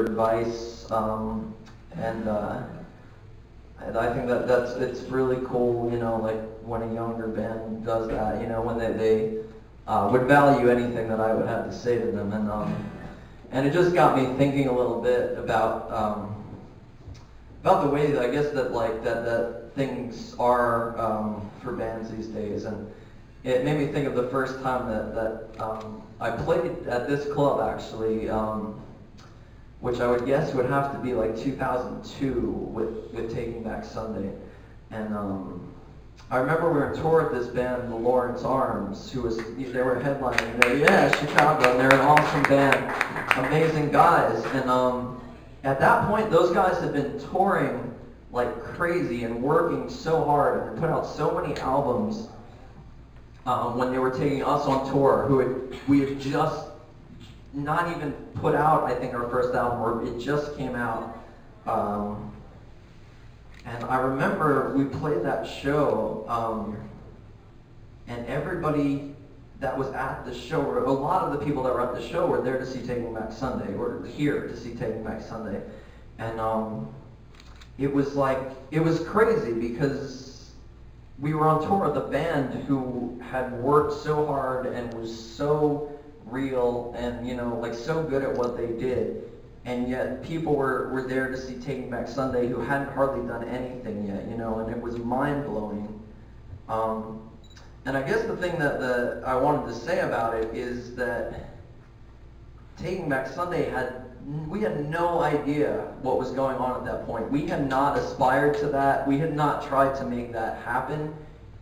for advice, and I think it's really cool, you know, like when a younger band does that, you know, when they would value anything that I would have to say to them, and it just got me thinking a little bit about the way that I guess that things are for bands these days, and it made me think of the first time that I played at this club actually, which I would guess would have to be like 2002 with Taking Back Sunday, and I remember we were on tour with this band, the Lawrence Arms, they were headlining there, yeah, Chicago, and they're an awesome band, amazing guys, and at that point, those guys had been touring like crazy and working so hard and put out so many albums when they were taking us on tour, we had just not even put out, I think, our first album, or it just came out. And I remember we played that show, and everybody that was at the show, or a lot of the people that were at the show were there to see Taking Back Sunday, or here to see Taking Back Sunday. And it was crazy because we were on tour with a band who had worked so hard and was so real and, you know, like so good at what they did. And yet people were there to see Taking Back Sunday who hadn't hardly done anything yet, you know, and it was mind-blowing. And I guess the thing that I wanted to say about it is that Taking Back Sunday we had no idea what was going on at that point. We had not aspired to that. We had not tried to make that happen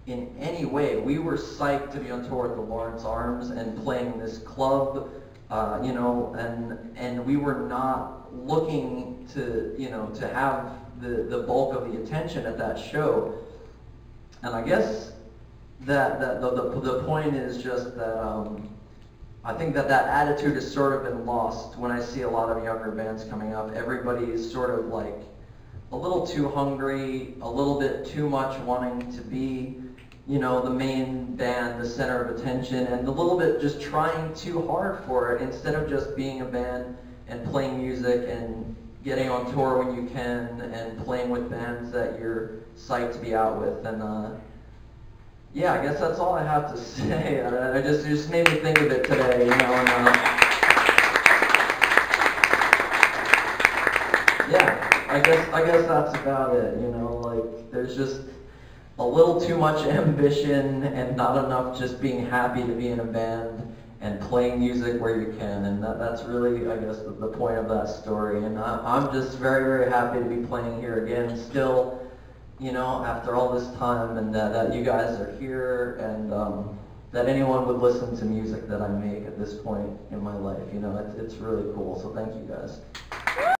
in any way. We were psyched to be on tour with the Lawrence Arms and playing this club, you know, and we were not looking to, you know, to have the bulk of the attention at that show. And I guess that the point is just that I think that attitude has sort of been lost when I see a lot of younger bands coming up. Everybody is sort of like a little too hungry, a little bit too much wanting to be, you know, the main band, the center of attention, and a little bit just trying too hard for it instead of just being a band and playing music and getting on tour when you can and playing with bands that you're psyched to be out with. And yeah, I guess that's all I have to say. It just made me think of it today, you know. And, yeah, I guess that's about it. You know, like there's just a little too much ambition and not enough just being happy to be in a band and playing music where you can. And that's really, I guess, the point of that story. And I'm just very, very happy to be playing here again, still. You know, after all this time, and that you guys are here, and that anyone would listen to music that I make at this point in my life. You know, it's really cool. So thank you guys.